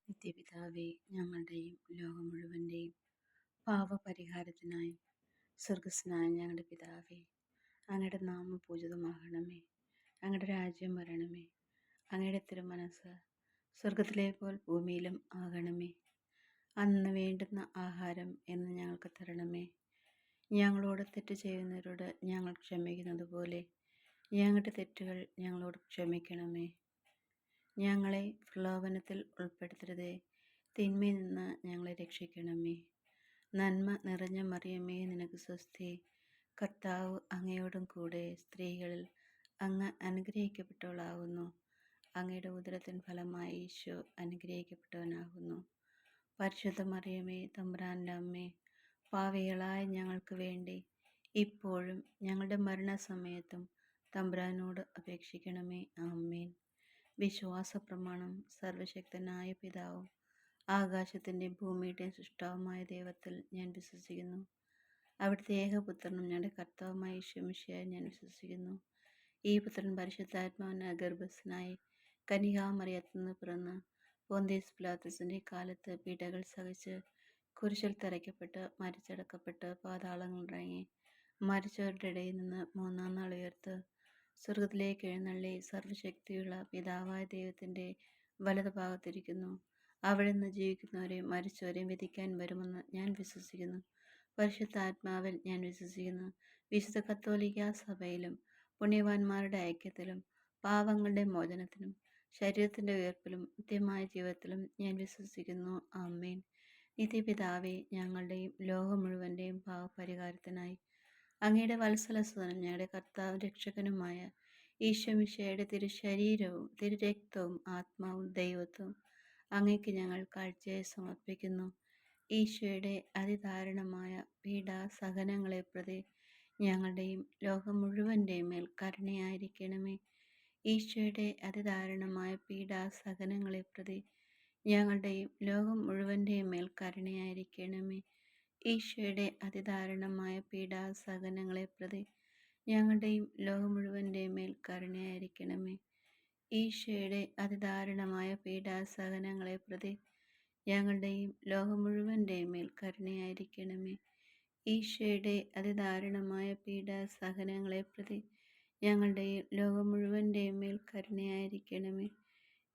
നിത്യപിതാവേ, ഞങ്ങളുടെയും ലോകം മുഴുവൻ്റെയും പാപപരിഹാരത്തിനായി സ്വർഗസ്നായ ഞങ്ങളുടെ പിതാവേ, അങ്ങയുടെ നാമം പൂജിതമാകണമേ. അങ്ങയുടെ രാജ്യം വരണമേ. അങ്ങയുടെ തിരുമനസ് സ്വർഗത്തിലെ പോൽ ഭൂമിയിലും ആകണമേ. അന്ന് വേണ്ടുന്ന ആഹാരം എന്ന് ഞങ്ങൾക്ക് തരണമേ. ഞങ്ങളോട് തെറ്റ് ചെയ്യുന്നവരോട് ഞങ്ങൾ ക്ഷമിക്കുന്നത് പോലെ ഞങ്ങളുടെ തെറ്റുകൾ ഞങ്ങളോട് ക്ഷമിക്കണമേ. ഞങ്ങളെ പ്രലോഭനത്തിൽ ഉൾപ്പെടുത്തരുതേ, തിന്മയിൽ നിന്ന് ഞങ്ങളെ രക്ഷിക്കണമേ. നന്മ നിറഞ്ഞ മറിയമേ, നിനക്ക് സ്വസ്തി. കർത്താവ് അങ്ങയോടും കൂടെ സ്ത്രീകളിൽ അങ്ങ് അനുഗ്രഹിക്കപ്പെട്ടവളാകുന്നു. അങ്ങയുടെ ഉദരത്തിൻ ഫലമായി ഈശോ അനുഗ്രഹിക്കപ്പെട്ടവനാകുന്നു. പരിശുദ്ധ മറിയമേ, തമ്പുരാൻ്റെ അമ്മേ, പാപികളായ ഞങ്ങൾക്ക് വേണ്ടി ഇപ്പോഴും ഞങ്ങളുടെ മരണസമയത്തും തമ്പുരാനോട് അപേക്ഷിക്കണമേ. ആമേൻ. വിശ്വാസ പ്രമാണം. സർവശക്തനായ പിതാവും ആകാശത്തിൻ്റെയും ഭൂമിയുടെയും സൃഷ്ടാവുമായ ദൈവത്തിൽ ഞാൻ വിശ്വസിക്കുന്നു. അവിടുത്തെ ഏകപുത്രനും ഞങ്ങളുടെ കർത്താവുമായ യേശു മിശിഹായിൽ ഞാൻ വിശ്വസിക്കുന്നു. ഈ പുത്രൻ പരിശുദ്ധാത്മാവിനാൽ ഗർഭസ്ഥനായി കന്യകാമറിയത്തിൽ നിന്ന് പിറന്ന് പൊന്തിയസ് പിലാത്തോസിൻ്റെ കാലത്ത് പീഡകൾ സഹിച്ച് കുരിശിൽ തറയ്ക്കപ്പെട്ട് മരിച്ചടക്കപ്പെട്ട് പാതാളങ്ങളിലിറങ്ങി മരിച്ചവരുടെ ഇടയിൽ നിന്ന് മൂന്നാം നാൾ ഉയർത്ത് സ്വർഗത്തിലേക്ക് എഴുന്നള്ളി സർവശക്തിയുള്ള പിതാവായ ദൈവത്തിൻ്റെ വലതുഭാഗത്തിരിക്കുന്നു. അവിടെ നിന്ന് ജീവിക്കുന്നവരെയും മരിച്ചവരെയും വിധിക്കാൻ വരുമെന്ന് ഞാൻ വിശ്വസിക്കുന്നു. പരിശുദ്ധാത്മാവിൽ ഞാൻ വിശ്വസിക്കുന്നു. വിശുദ്ധ കത്തോലിക്കാ സഭയിലും പുണ്യവാന്മാരുടെ ഐക്യത്തിലും പാപങ്ങളുടെ മോചനത്തിനും ശരീരത്തിൻ്റെ ഉയർപ്പിലും നിത്യമായ ജീവിതത്തിലും ഞാൻ വിശ്വസിക്കുന്നു. ആമേൻ. നിത്യപിതാവേ, ഞങ്ങളുടെയും ലോകം മുഴുവൻ്റെയും പാപപരിഹാരത്തിനായി അങ്ങയുടെ വത്സലസുതനും ഞങ്ങളുടെ കർത്താവും രക്ഷകനുമായ ഈശോ മിശിഹായുടെ തിരുശരീരവും തിരുരക്തവും ആത്മാവും ദൈവത്വവും അങ്ങയ്ക്ക് ഞങ്ങൾ കാഴ്ചയായി സമർപ്പിക്കുന്നു. ഈശോയുടെ അതിദാരുണമായ പീഡാസഹനങ്ങളെ പ്രതി ഞങ്ങളുടെയും ലോകം മുഴുവൻ്റെയും മേൽ കരുണയായിരിക്കണമേ. ഈശോയുടെ അതിദാരുണമായ പീഡാസഹനങ്ങളെ പ്രതി ഞങ്ങളുടെയും ലോകം മുഴുവൻ്റെയും മേൽ കരുണയായിരിക്കണമേ. ഈശോയുടെ അതിദാരുണമായ പീഡാസഹനങ്ങളെ പ്രതി ഞങ്ങളുടെയും ലോകം മുഴുവൻ്റെയും മേൽ കരുണയായിരിക്കണമേ. ഈശോയുടെ അതിദാരുണമായ പീഡാസഹനങ്ങളെ പ്രതി ഞങ്ങളുടെയും ലോകം മുഴുവൻ്റെയും മേൽ കരുണയായിരിക്കണമേ. ഈശോയുടെ അതിദാരുണമായ പീഡാസഹനങ്ങളെ പ്രതി ഞങ്ങളുടെയും ലോകം മുഴുവൻ്റെയും മേൽ കരുണയായിരിക്കണമേ.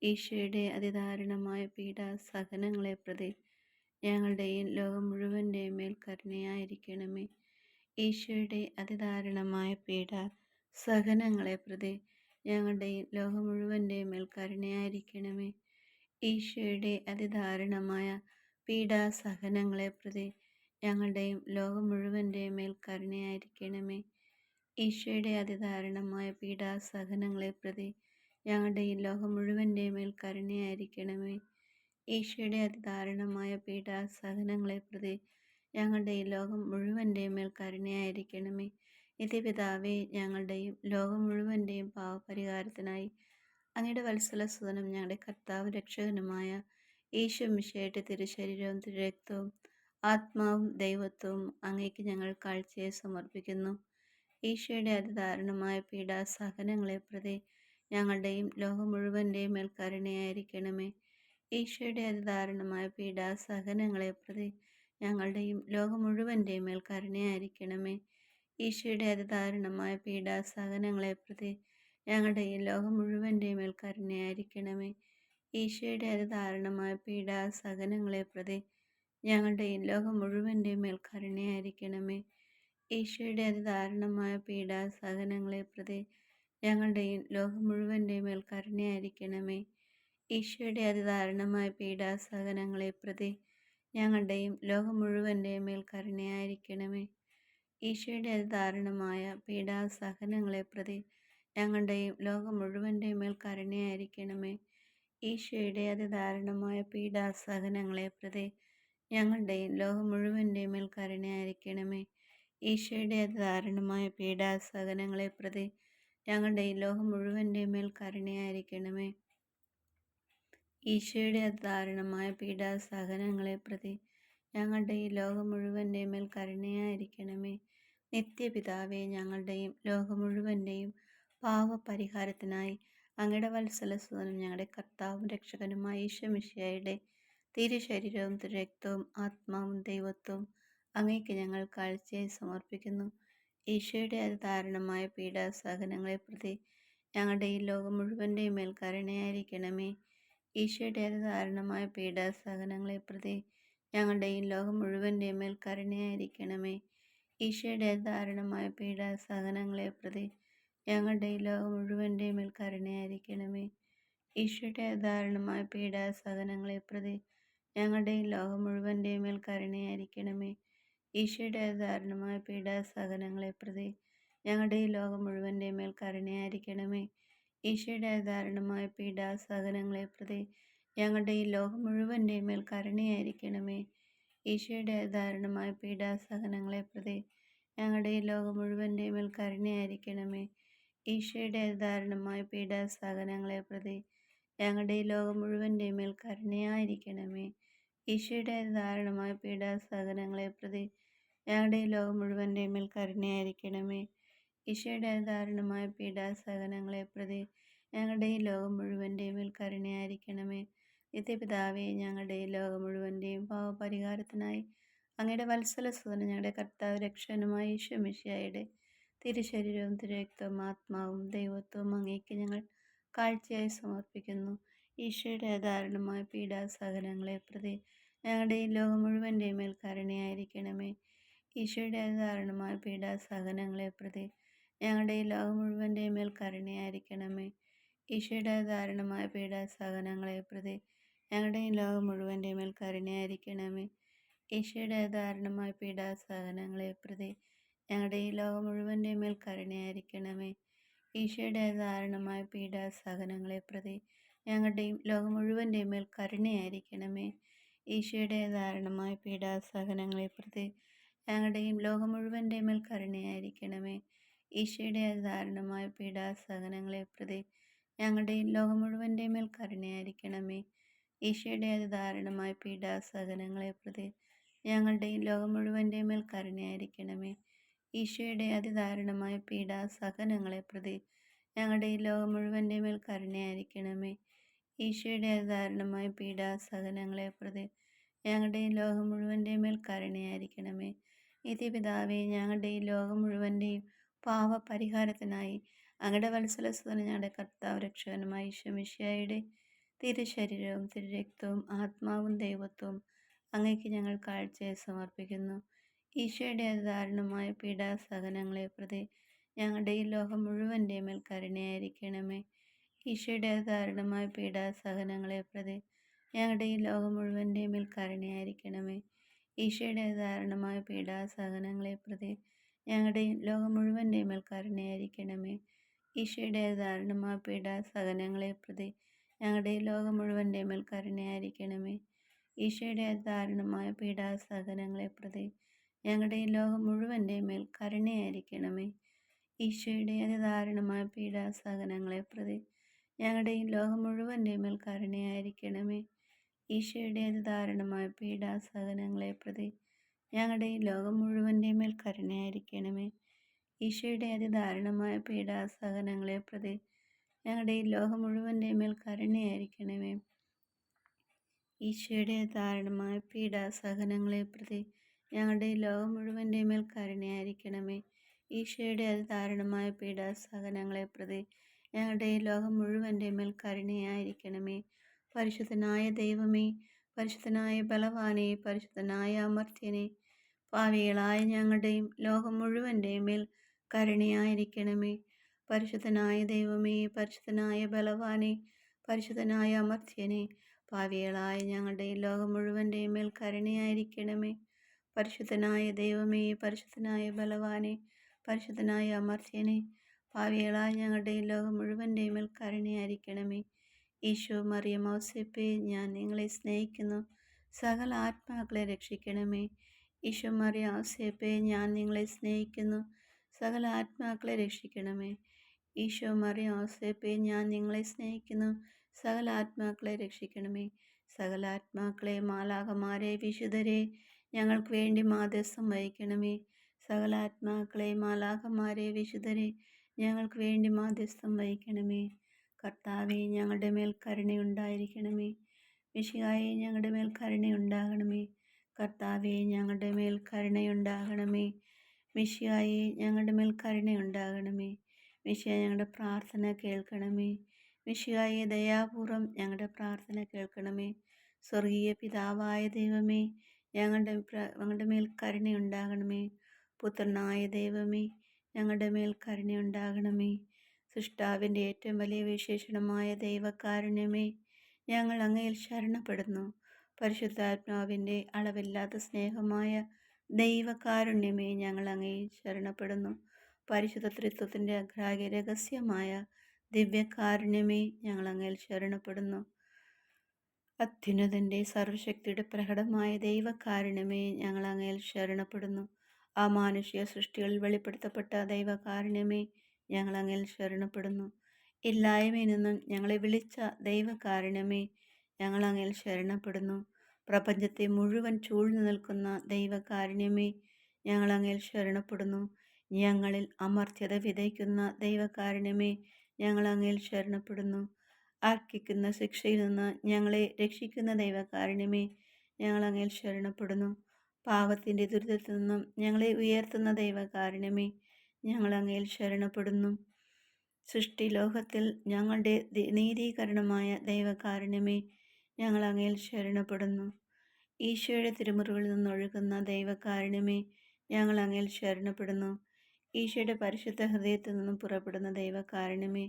ഈശോയുടെ അതിദാരുണമായ പീഡാസഹനങ്ങളെ പ്രതി ഞങ്ങളുടെയും ലോകം മുഴുവൻ്റെയും മേൽ കരുണയായിരിക്കണമേ. ഈശോയുടെ അതിദാരുണമായ പീഡാസഹനങ്ങളെ പ്രതി ഞങ്ങളുടെയും ലോകം മുഴുവൻ്റെയും മേൽ കരുണയായിരിക്കണമേ. ഈശോയുടെ അതിദാരുണമായ പീഡാസഹനങ്ങളെ പ്രതി ഞങ്ങളുടെയും ലോകം മുഴുവൻ്റെയും മേൽ കരുണയായിരിക്കണമേ. ഈശോയുടെ അതിദാരുണമായ പീഡാസഹനങ്ങളെ പ്രതി ഞങ്ങളുടെയും ലോകം മുഴുവൻ്റെയും മേൽ കരുണയായിരിക്കണമേ. ഈശോയുടെ അതിദാരുണമായ പീഡാസഹനങ്ങളെ പ്രതി ഞങ്ങളുടെയും ലോകം മുഴുവൻ്റെയും മേൽ കരുണയായിരിക്കണമേ. നിത്യപിതാവേ, ഞങ്ങളുടെയും ലോകം മുഴുവൻ്റെയും പാപപരിഹാരത്തിനായി അങ്ങയുടെ വത്സലസുതനും ഞങ്ങളുടെ കർത്താവ് രക്ഷകനുമായ ഈശോ മിശിഹായുടെ തിരുശരീരവും തിരുരക്തവും ആത്മാവും ദൈവത്വവും അങ്ങേക്ക് ഞങ്ങൾ കാഴ്ചയായി സമർപ്പിക്കുന്നു. ഈശോയുടെ അതിദാരുണമായ പീഡാസഹനങ്ങളെ പ്രതി ഞങ്ങളുടെയും ലോകം മുഴുവൻ്റെയും മേൽ കരുണയായിരിക്കണമേ. ഈശോയുടെ അതിദാരുണമായ പീഡാസഹനങ്ങളെ പ്രതി ഞങ്ങളുടെയും ലോകം മുഴുവൻ്റെയും മേൽ കരുണയായിരിക്കണമേ. ഈശോയുടെ അതിദാരുണമായ പീഡാസഹനങ്ങളെ പ്രതി ഞങ്ങളുടെയും ലോകം മുഴുവൻ്റെയും മേൽ കരുണയായിരിക്കണമേ. ഈശോയുടെ അതിദാരുണമായ പീഡാസഹനങ്ങളെ പ്രതി ഞങ്ങളുടെയും ലോകം മുഴുവൻ്റെയും മേൽ കരുണയായിരിക്കണമേ. ഈശോയുടെ അതിദാരുണമായ പീഡാസഹനങ്ങളെ പ്രതി ഞങ്ങളുടെയും ലോകം മുഴുവൻ്റെയും മേൽ കരുണയായിരിക്കണമേ. ഈശോയുടെ അതിദാരുണമായ പീഡാസഹനങ്ങളെ പ്രതി ഞങ്ങളുടെയും ലോകം മുഴുവൻ്റെയും മേൽ കരുണയായിരിക്കണമേ. ഈശോയുടെ അതിദാരുണമായ പീഡാസഹനങ്ങളെ പ്രതി ഞങ്ങളുടെയും ലോകം മുഴുവൻ്റെയും മേൽ കരുണയായിരിക്കണമേ. ഈശോയുടെ അതിദാരുണമായ പീഡാസഹനങ്ങളെ പ്രതി ഞങ്ങളുടെയും ലോകം മുഴുവൻ്റെയും മേൽ കരുണയായിരിക്കണമേ. ഈശോയുടെ അതിദാരുണമായ പീഡാസഹനങ്ങളെ പ്രതി ഞങ്ങളുടെയും ലോകം മുഴുവൻ്റെയും മേൽ കരുണയായിരിക്കണമേ. ഈശോയുടെ അതിദാരുണമായ പീഡാസഹനങ്ങളെ പ്രതി ഞങ്ങളുടെയും ലോകം മുഴുവൻ്റെയും മേൽ കരുണയായിരിക്കണമേ. നിത്യപിതാവേ, ഞങ്ങളുടെയും ലോകം മുഴുവൻ്റെയും പാപപരിഹാരത്തിനായി അങ്ങയുടെ വത്സലസുതനും ഞങ്ങളുടെ കർത്താവും രക്ഷകനുമായ ഈശോ മിശിഹായുടെ തിരുശരീരവും തിരുരക്തവും ആത്മാവും ദൈവത്വവും അങ്ങേക്ക് ഞങ്ങൾ കാഴ്ചയായി സമർപ്പിക്കുന്നു. ഈശോയുടെ അതിദാരുണമായ പീഡാസഹനങ്ങളെ പ്രതി ഞങ്ങളുടെ ഈ ലോകം മുഴുവൻ്റെയും മേൽ കരുണയായിരിക്കണമേ. ഈശോയുടെ അതിദാരുണമായ പീഡാസഹനങ്ങളെ പ്രതി ഞങ്ങളുടെ ഈ ലോകം മുഴുവൻ്റെയും മേൽ കരുണയായിരിക്കണമേ. ഈശോയുടെ അതിദാരുണമായ പീഡാസഹനങ്ങളെ പ്രതി ഞങ്ങളുടെ ഈ ലോകം മുഴുവൻ്റെയും മേൽ കരുണയായിരിക്കണമേ. ഈശോയുടെ അതിദാരുണമായ പീഡാസഹനങ്ങളെ പ്രതി ഞങ്ങളുടെ ഈ ലോകം മുഴുവൻ്റെയും മേൽ കരുണയായിരിക്കണമേ. ഈശോയുടെ അതിദാരുണമായ പീഡാസഹനങ്ങളെ പ്രതി ഞങ്ങളുടെ ഈ ലോകം മുഴുവൻ്റെയും മേൽ കരുണയായിരിക്കണമേ. ഈശോയുടെ അതിദാരുണമായ പീഡാസഹനങ്ങളെ പ്രതി ഞങ്ങളുടെ ഈ ലോകം മുഴുവൻ്റെയും മേൽ കരുണയായിരിക്കണമേ. ഈശോയുടെ അതിദാരുണമായ പീഡാസഹനങ്ങളെ പ്രതി ഞങ്ങളുടെ ഈ ലോകം മുഴുവൻ്റെയും മേൽ കരുണയായിരിക്കണമേ. ഈശോയുടെ അതിദാരുണമായ പീഡാസഹനങ്ങളെ പ്രതി ഞങ്ങളുടെ ഈ ലോകം മുഴുവൻ്റെയും മേൽ കരുണയായിരിക്കണമേ. ഈശോയുടെ അതിദാരുണമായ പീഡാസഹനങ്ങളെ പ്രതി ഞങ്ങളുടെ ഈ ലോകം മുഴുവൻ്റെയും മേൽ കരുണയായിരിക്കണമേ. ഈശോയുടെ അതിദാരുണമായ പീഡാസഹനങ്ങളെ പ്രതി ഞങ്ങളുടെ ഈ ലോകം മുഴുവൻ്റെയും മേൽ കരുണയായിരിക്കണമേ. നിത്യപിതാവേ, ഞങ്ങളുടെ ഈ ലോകം മുഴുവൻ്റെയും പാവപരിഹാരത്തിനായി അങ്ങയുടെ വത്സലസുതനും ഞങ്ങളുടെ കർത്താവ് രക്ഷകനുമായ ഈശോ മിശിഹായുടെ തിരുശരീരവും തിരുരക്തവും ആത്മാവും ദൈവത്വവും അങ്ങേക്ക് ഞങ്ങൾ കാഴ്ചയായി സമർപ്പിക്കുന്നു. ഈശോയുടെ അതിദാരുണമായ പീഡാസഹനങ്ങളെ പ്രതി ഞങ്ങളുടെ ഈ ലോകം മുഴുവൻ്റെയും മേൽ കരുണയായിരിക്കണമേ. ഈശോയുടെ അതിദാരുണമായ പീഡാസഹനങ്ങളെ പ്രതി ഞങ്ങളുടെ ഈ ലോകം മുഴുവൻ്റെയും മേൽ കരുണയായിരിക്കണമേ. ഈശോയുടെ അതിദാരുണമായ പീഡാസഹനങ്ങളെ പ്രതി ഞങ്ങളുടെ ഈ ലോകം മുഴുവൻ്റെയും മേൽ കരുണയായിരിക്കണമേ. ഈശോയുടെ അതിദാരുണമായ പീഡാസഹനങ്ങളെ പ്രതി ഞങ്ങളുടെ ഈ ലോകം മുഴുവൻ്റെയും മേൽ കരുണയായിരിക്കണമേ. ഈശോയുടെ അതിദാരുണമായ പീഡാസഹനങ്ങളെ പ്രതി ഞങ്ങളുടെയും ലോകം മുഴുവൻ്റെയും മേൽ കരുണയായിരിക്കണമേ. ഈശോയുടെ അതിദാരുണമായ പീഡാസഹനങ്ങളെ പ്രതി ഞങ്ങളുടെയും ലോകം മുഴുവൻ്റെയും മേൽ കരുണയായിരിക്കണമേ. ഈശോയുടെ അതിദാരുണമായ പീഡാസഹനങ്ങളെ പ്രതി ഞങ്ങളുടെയും ലോകം മുഴുവൻ്റെയും മേൽ കരുണയായിരിക്കണമേ. ഈശോയുടെ അതിദാരുണമായ പീഡാസഹനങ്ങളെ പ്രതി ഞങ്ങളുടെയും ലോകം മുഴുവൻ്റെയും മേൽ കരുണയായിരിക്കണമേ. ഈശോയുടെ അതിദാരുണമായ പീഡാസഹനങ്ങളെ പ്രതി ഞങ്ങളുടെയും ലോകം മുഴുവൻ്റെയും മേൽ കരുണയായിരിക്കണമേ. ഈശോയുടെ അതിദാരുണമായ പീഡാസഹനങ്ങളെ പ്രതി ഞങ്ങളുടെയും ലോകം മുഴുവൻ്റെയും മേൽ കരുണയായിരിക്കണമേ. നിത്യപിതാവേ, ഞങ്ങളുടെ ഈ ലോകം മുഴുവൻ്റെയും പാവപരിഹാരത്തിനായി അങ്ങയുടെ വത്സലസുതനും ഞങ്ങളുടെ കർത്താവ് രക്ഷകനുമായ ഈശോ മിശിഹായുടെ തിരുശരീരവും തിരുരക്തവും ആത്മാവും ദൈവത്വവും അങ്ങേക്ക് ഞങ്ങൾ കാഴ്ചയായി സമർപ്പിക്കുന്നു. ഈശോയുടെ അതിദാരുണമായ പീഡാസഹനങ്ങളെ പ്രതി ഞങ്ങളുടെ ഈ ലോകം മുഴുവൻ്റെയും മേൽ കരുണയായിരിക്കണമേ. ഈശോയുടെ അതിദാരുണമായ പീഡാസഹനങ്ങളെ പ്രതി ഞങ്ങളുടെ ഈ ലോകം മുഴുവൻ്റെയും മേൽ കരുണയായിരിക്കണമേ. ഈശോയുടെ അതിദാരുണമായ പീഡാസഹനങ്ങളെ പ്രതി ഞങ്ങളുടെ ഈ ലോകം മുഴുവൻ്റെയും മേൽ കരുണയായിരിക്കണമേ. ഈശോയുടെ അതിദാരുണമായ പീഡാസഹനങ്ങളെ പ്രതി ഞങ്ങളുടെ ഈ ലോകം മുഴുവൻ്റെയും മേൽ കരുണയായിരിക്കണമേ. ഈശോയുടെ അതിദാരുണമായ പീഡാസഹനങ്ങളെ പ്രതി ഞങ്ങളുടെ ഈ ലോകം മുഴുവൻ്റെയും മേൽ കരുണയായിരിക്കണമേ. ഈശോയുടെ അതിദാരുണമായ പീഡാസഹനങ്ങളെ പ്രതി ഞങ്ങളുടെ ഈ ലോകം മുഴുവൻ്റെയും മേൽ കരുണയായിരിക്കണമേ. ഈശോയുടെ അതിദാരുണമായ പീഡാസഹനങ്ങളെ പ്രതി ഞങ്ങളുടെ ഈ ലോകം മുഴുവൻ്റെയും മേൽ കരുണയായിരിക്കണമേ. ഈശോയുടെ അതിദാരുണമായ പീഡാസഹനങ്ങളെ പ്രതി ഞങ്ങളുടെ ഈ ലോകം മുഴുവൻ്റെയും മേൽ കരുണയായിരിക്കണമേ. ഈശോയുടെ അതിദാരുണമായ പീഡാസഹനങ്ങളെ പ്രതി ഞങ്ങളുടെ ഈ ലോകം മുഴുവൻ്റെയും മേൽ കരുണയായിരിക്കണമേ. ഈശോയുടെ അതിദാരുണമായ പീഡാസഹനങ്ങളെ പ്രതി ഞങ്ങളുടെ ഈ ലോകം മുഴുവൻ്റെയും മേൽ കരുണയായിരിക്കണമേ. പരിശുദ്ധനായ ദൈവമേ, പരിശുദ്ധനായ ബലവാനെ, പരിശുദ്ധനായ അമർത്യനെ, പാപികളായ ഞങ്ങളുടെയും ലോകം മുഴുവൻ്റെയും മേൽ കരുണയായിരിക്കണമേ. പരിശുദ്ധനായ ദൈവമേ, പരിശുദ്ധനായ ബലവാനെ, പരിശുദ്ധനായ അമർത്യനെ, പാപികളായ ഞങ്ങളുടെയും ലോകം മുഴുവൻ്റെയും മേൽ കരുണയായിരിക്കണമേ. പരിശുദ്ധനായ ദൈവമേ, പരിശുദ്ധനായ ബലവാനെ, പരിശുദ്ധനായ അമർത്യനെ, പാപികളായ ഞങ്ങളുടെയും ലോകം മുഴുവൻ്റെയും മേൽ കരുണയായിരിക്കണമേ. ഈശോ, മറിയം, ഔസേപ്പേ, ഞാൻ നിങ്ങളെ സ്നേഹിക്കുന്നു. സകല ആത്മാക്കളെ രക്ഷിക്കണമേ. ഈശോ, മറിയം, ഔസേപ്പേ, ഞാൻ നിങ്ങളെ സ്നേഹിക്കുന്നു. സകല ആത്മാക്കളെ രക്ഷിക്കണമേ. ഈശോ, മറിയം, ഔസേപ്പേ, ഞാൻ നിങ്ങളെ സ്നേഹിക്കുന്നു. സകല ആത്മാക്കളെ രക്ഷിക്കണമേ. സകല ആത്മാക്കളെ, മാലാഖമാരെ, വിശുദ്ധരെ, ഞങ്ങൾക്ക് വേണ്ടി മാധ്യസ്ഥം വഹിക്കണമേ. സകല ആത്മാക്കളെ, മാലാഖമാരെ, വിശുദ്ധരെ, ഞങ്ങൾക്ക് വേണ്ടി മാധ്യസ്ഥം വഹിക്കണമേ. കർത്താവേ, ഞങ്ങളുടെ മേൽ കരുണയുണ്ടായിരിക്കണമേ. മിശിഹായെ ഞങ്ങളുടെ മേൽ കരുണയുണ്ടാകണമേ. കർത്താവെ ഞങ്ങളുടെ മേൽ കരുണയുണ്ടാകണമേ. മിശിഹായെ ഞങ്ങളുടെ മേൽ കരുണയുണ്ടാകണമേ. മിശിഹ ഞങ്ങളുടെ പ്രാർത്ഥന കേൾക്കണമേ. മിശിഹായെ ദയാപൂർവം ഞങ്ങളുടെ പ്രാർത്ഥന കേൾക്കണമേ. സ്വർഗീയ പിതാവായ ദൈവമേ, ഞങ്ങളുടെ മേൽ കരുണയുണ്ടാകണമേ. പുത്രനായ ദൈവമേ, ഞങ്ങളുടെ മേൽ കരുണയുണ്ടാകണമേ. സൃഷ്ടാവിൻ്റെ ഏറ്റവും വലിയ വിശേഷണമായ ദൈവകാരുണ്യമേ, ഞങ്ങൾ അങ്ങയിൽ ശരണപ്പെടുന്നു. പരിശുദ്ധാത്മാവിൻ്റെ അളവില്ലാത്ത സ്നേഹമായ ദൈവകാരുണ്യമേ, ഞങ്ങൾ അങ്ങയിൽ ശരണപ്പെടുന്നു. പരിശുദ്ധ ത്രിത്വത്തിൻ്റെ അഗ്രാഹ്യ രഹസ്യമായ ദിവ്യകാരുണ്യമേ, ഞങ്ങൾ അങ്ങയിൽ ശരണപ്പെടുന്നു. അത്യുന്നതൻ്റെ സർവശക്തിയുടെ പ്രകടമായ ദൈവകാരുണ്യമേ, ഞങ്ങൾ അങ്ങയിൽ ശരണപ്പെടുന്നു. ആ മാനുഷിക സൃഷ്ടികളിൽ വെളിപ്പെടുത്തപ്പെട്ട ദൈവകാരുണ്യമേ, ഞങ്ങൾ അങ്ങയിൽ ശരണപ്പെടുന്നു. ഇല്ലായ്മയിൽ നിന്നും ഞങ്ങളെ വിളിച്ച ദൈവകാരുണ്യമേ, ഞങ്ങൾ അങ്ങയിൽ ശരണപ്പെടുന്നു. പ്രപഞ്ചത്തെ മുഴുവൻ ചൂഴ്ന്നു നിൽക്കുന്ന ദൈവകാരുണ്യമേ, ഞങ്ങൾ അങ്ങയിൽ ശരണപ്പെടുന്നു. ഞങ്ങളിൽ അമർത്യത വിതയ്ക്കുന്ന ദൈവകാരുണ്യമേ, ഞങ്ങൾ അങ്ങയിൽ ശരണപ്പെടുന്നു. അർഹിക്കുന്ന ശിക്ഷയിൽ നിന്ന് ഞങ്ങളെ രക്ഷിക്കുന്ന ദൈവകാരുണ്യമേ, ഞങ്ങൾ അങ്ങയിൽ ശരണപ്പെടുന്നു. പാപത്തിൻ്റെ ദുരിതത്തിൽ നിന്നും ഞങ്ങളെ ഉയർത്തുന്ന ദൈവകാരുണ്യമേ, ഞങ്ങൾ അങ്ങയിൽ ശരണപ്പെടുന്നു. സൃഷ്ടി ലോകത്തിൽ ഞങ്ങളുടെ നീതീകരണമായ ദൈവകാരുണ്യമേ, ഞങ്ങൾ അങ്ങയിൽ ശരണപ്പെടുന്നു. ഈശോയുടെ തിരുമുറികളിൽ നിന്നൊഴുകുന്ന ദൈവകാരുണ്യമേ, ഞങ്ങൾ അങ്ങയിൽ ശരണപ്പെടുന്നു. ഈശോയുടെ പരിശുദ്ധ ഹൃദയത്തിൽ നിന്നും പുറപ്പെടുന്ന ദൈവകാരുണ്യമേ,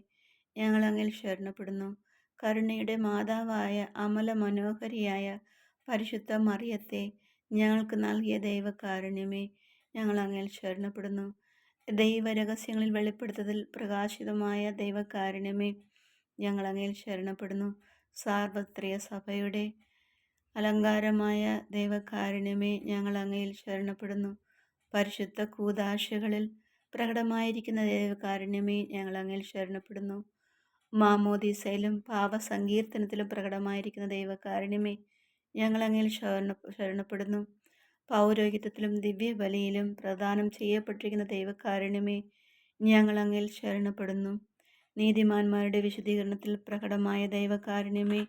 ഞങ്ങൾ അങ്ങയിൽ ശരണപ്പെടുന്നു. കരുണയുടെ മാതാവായ അമല മനോഹരിയായ പരിശുദ്ധ മറിയത്തെ ഞങ്ങൾക്ക് നൽകിയ ദൈവകാരുണ്യമേ, ഞങ്ങൾ അങ്ങയിൽ ശരണപ്പെടുന്നു. ദൈവരഹസ്യങ്ങളിൽ വെളിപ്പെടുത്തതിൽ പ്രകാശിതമായ ദൈവകാരുണ്യമേ, ഞങ്ങൾ അങ്ങയിൽ ശരണപ്പെടുന്നു. സാർവത്രിക സഭയുടെ അലങ്കാരമായ ദൈവകാരുണ്യമേ, ഞങ്ങൾ അങ്ങയിൽ ശരണപ്പെടുന്നു. പരിശുദ്ധ കൂദാശകളിൽ പ്രകടമായിരിക്കുന്ന ദൈവകാരുണ്യമേ, ഞങ്ങൾ അങ്ങയിൽ ശരണപ്പെടുന്നു. മാമോദീസയിലും പാപസങ്കീർത്തനത്തിലും പ്രകടമായിരിക്കുന്ന ദൈവകാരുണ്യമേ, ഞങ്ങൾ അങ്ങയിൽ ശരണപ്പെടുന്നു. പൗരോഹിത്യത്തിലും ദിവ്യബലിയിലും പ്രദാനം ചെയ്യപ്പെട്ടിരിക്കുന്ന ദൈവകാരുണ്യമേ, ഞങ്ങൾ അങ്ങയിൽ ശരണപ്പെടുന്നു. നീതിമാന്മാരുടെ വിശുദ്ധീകരണത്തിൽ പ്രകടമായ ദൈവകാരുണ്യമേ,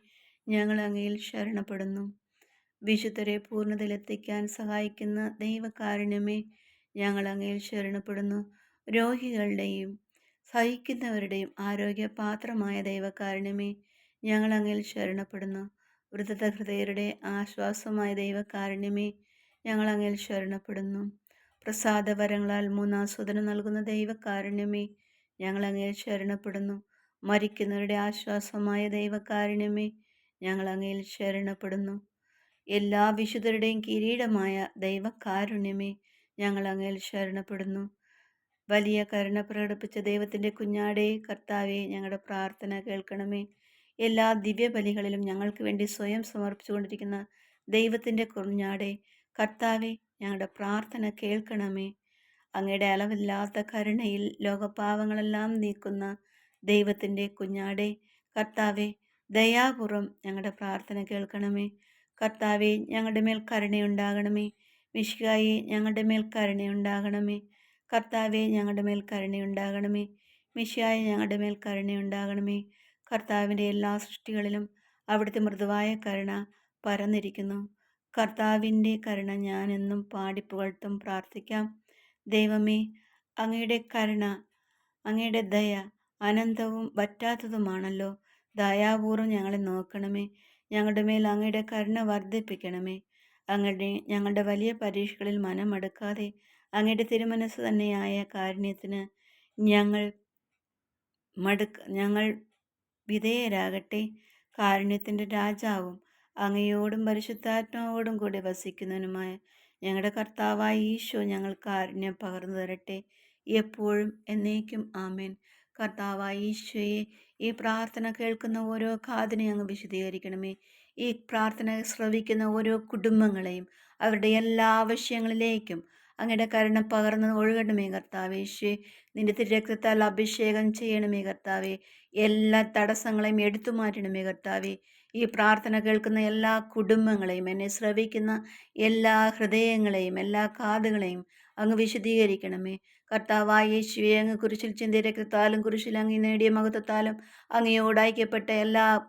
ഞങ്ങൾ അങ്ങയിൽ ശരണപ്പെടുന്നു. വിശുദ്ധരെ പൂർണ്ണതയിലെത്തിക്കാൻ സഹായിക്കുന്ന ദൈവകാരുണ്യമേ, ഞങ്ങൾ അങ്ങയിൽ ശരണപ്പെടുന്നു. രോഗികളുടെയും സഹിക്കുന്നവരുടെയും ആരോഗ്യപാത്രമായ ദൈവകാരുണ്യമേ, ഞങ്ങൾ അങ്ങയിൽ ശരണപ്പെടുന്നു. വൃദ്ധ ഹൃദയരുടെ ആശ്വാസമായ ദൈവകാരുണ്യമേ, ഞങ്ങൾ അങ്ങയിൽ ശരണപ്പെടുന്നു. പ്രസാദവരങ്ങളാൽ മൂന്നാസ്വദനം നൽകുന്ന ദൈവകാരുണ്യമേ, ഞങ്ങൾ അങ്ങയിൽ ശരണപ്പെടുന്നു. മരിക്കുന്നവരുടെ ആശ്വാസമായ ദൈവകാരുണ്യമേ, ഞങ്ങൾ അങ്ങയിൽ ശരണപ്പെടുന്നു. എല്ലാ വിശുദ്ധരുടെയും കിരീടമായ ദൈവകാരുണ്യമേ, ഞങ്ങൾ അങ്ങയിൽ ശരണപ്പെടുന്നു. വലിയ കരുണ പ്രകടിപ്പിച്ച ദൈവത്തിൻ്റെ കുഞ്ഞാടേ, കർത്താവെ, ഞങ്ങളുടെ പ്രാർത്ഥന കേൾക്കണമേ. എല്ലാ ദിവ്യബലികളിലും ഞങ്ങൾക്ക് വേണ്ടി സ്വയം സമർപ്പിച്ചുകൊണ്ടിരിക്കുന്ന ദൈവത്തിൻ്റെ കുഞ്ഞാടേ, കർത്താവെ, ഞങ്ങളുടെ പ്രാർത്ഥന കേൾക്കണമേ. അങ്ങയുടെ അളവില്ലാത്ത കരുണയിൽ ലോകപാവങ്ങളെല്ലാം നീക്കുന്ന ദൈവത്തിൻ്റെ കുഞ്ഞാടേ, കർത്താവെ, ദയാപൂർവം ഞങ്ങളുടെ പ്രാർത്ഥന കേൾക്കണമേ. കർത്താവെ, ഞങ്ങളുടെ മേൽ കരുണയുണ്ടാകണമേ. മിശിഹായെ, ഞങ്ങളുടെ മേൽ കരുണയുണ്ടാകണമേ. കർത്താവെ, ഞങ്ങളുടെ മേൽ കരുണയുണ്ടാകണമേ. മിശിഹായെ, ഞങ്ങളുടെ മേൽ കരുണയുണ്ടാകണമേ. കർത്താവിൻ്റെ എല്ലാ സൃഷ്ടികളിലും അവിടുത്തെ മൃദുവായ കരുണ പരന്നിരിക്കുന്നു. കർത്താവിൻ്റെ കരുണ ഞാൻ എന്നും പാടിപ്പുകഴ്ത്തും പ്രാർത്ഥിക്കാം. ദൈവമേ, അങ്ങയുടെ കരുണ, അങ്ങയുടെ ദയ അനന്തവും വറ്റാത്തതുമാണല്ലോ. ദയാപൂർവം ഞങ്ങളെ നോക്കണമേ. ഞങ്ങളുടെ മേൽ അങ്ങയുടെ കരുണ വർദ്ധിപ്പിക്കണമേ. ഞങ്ങളുടെ വലിയ പരീക്ഷകളിൽ മനമടുക്കാതെ അങ്ങയുടെ തിരുമനസ് തന്നെയായ കാരുണ്യത്തിന് ഞങ്ങൾ വിധേയരാകട്ടെ. കാരുണ്യത്തിൻ്റെ രാജാവും അങ്ങയോടും പരിശുദ്ധാത്മാവോടും കൂടി വസിക്കുന്നവനുമായ ഞങ്ങളുടെ കർത്താവായ ഈശോ ഞങ്ങൾ കാരുണ്യം പകർന്നു തരട്ടെ, എപ്പോഴും എന്നേക്കും. ആമേൻ. കർത്താവായ ഈശോയെ, ഈ പ്രാർത്ഥന കേൾക്കുന്ന ഓരോ കാതിനെ അങ്ങ് വിശദീകരിക്കണമേ. ഈ പ്രാർത്ഥന ശ്രവിക്കുന്ന ഓരോ കുടുംബങ്ങളെയും അവരുടെ എല്ലാ ആവശ്യങ്ങളിലേക്കും അങ്ങയുടെ കരുണ പകർന്ന് ഒഴുകണമേ കർത്താവേ. ഈശോയെ, നിന്റെ തിരുരക്തത്താൽ അഭിഷേകം ചെയ്യണമേ കർത്താവേ. എല്ലാ തടസ്സങ്ങളെയും എടുത്തു മാറ്റണമേ കർത്താവേ. ഈ പ്രാർത്ഥന കേൾക്കുന്ന എല്ലാ കുടുംബങ്ങളെയും, എന്നെ ശ്രവിക്കുന്ന എല്ലാ ഹൃദയങ്ങളെയും, എല്ലാ കാതുകളെയും അങ്ങ് വിശദീകരിക്കണമേ. കർത്താവായ യേശുവേ, അങ്ങ് കുരിശിൽ ചിന്തിയ രക്തത്താലും കുരിശിൽ അങ്ങ് നേടിയ മഹത്വത്താലും അങ്ങയോട് ഐക്യപ്പെട്ട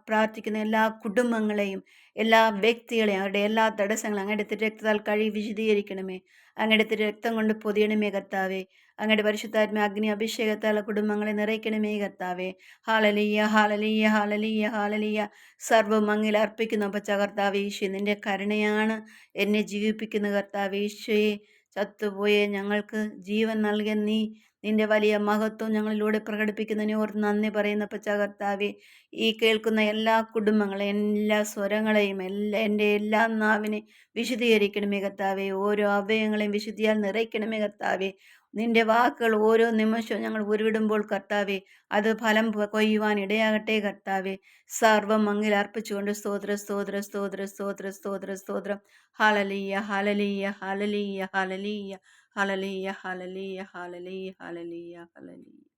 പ്രാർത്ഥിക്കുന്ന എല്ലാ കുടുംബങ്ങളെയും എല്ലാ വ്യക്തികളെയും അവരുടെ എല്ലാ തടസ്സങ്ങളും അങ്ങയുടെ രക്തത്താൽ കഴുകി വിശദീകരിക്കണമേ. അങ്ങയുടെ രക്തം കൊണ്ട് പൊതിയണമേ കർത്താവേ. അങ്ങയുടെ പരിശുദ്ധാത്മ അഗ്നി അഭിഷേകത്താൽ കുടുംബങ്ങളെ നിറയ്ക്കണമേ കർത്താവേ. ഹാലലിയ ഹാലലിയ ഹാലലിയ ഹാലലിയ. സർവ്വം അങ്ങിൽ അർപ്പിക്കുന്നു അപ്പച്ച കർത്താവേ. ഈശോ നിന്റെ കരുണയാണ് എന്നെ ജീവിപ്പിക്കുന്ന കർത്താവേ. ഈശോയെ, ചത്തുപോയ ഞങ്ങൾക്ക് ജീവൻ നൽകിയ നീ നിന്റെ വലിയ മഹത്വം ഞങ്ങളിലൂടെ പ്രകടിപ്പിക്കുന്നതിനെ ഓർത്ത് നന്ദി പറയുന്ന പച്ച കർത്താവേ. ഈ കേൾക്കുന്ന എല്ലാ കുടുംബങ്ങളെയും എല്ലാ സ്വരങ്ങളെയും എൻ്റെ എല്ലാ നാവിനെ വിശുദ്ധീകരിക്കണമേ കർത്താവേ. ഓരോ അവയവങ്ങളെയും വിശുദ്ധിയാൽ നിറയ്ക്കണമേ കർത്താവേ. നിന്റെ വാക്കുകൾ ഓരോ നിമിഷവും ഞങ്ങൾ ഉരുവിടുമ്പോൾ കർത്താവേ, അത് ഫലം കൊയ്യുവാൻ ഇടയാകട്ടെ കർത്താവേ. സർവം അങ്ങിൽ അർപ്പിച്ചുകൊണ്ട് സ്തോത്ര സ്തോത്ര സ്തോത്ര സ്തോത്ര സ്തോത്ര സ്തോത്രം. Hallelujah hallelujah hallelujah hallelujah hallelujah hallelujah hallelujah hallelujah hallelujah.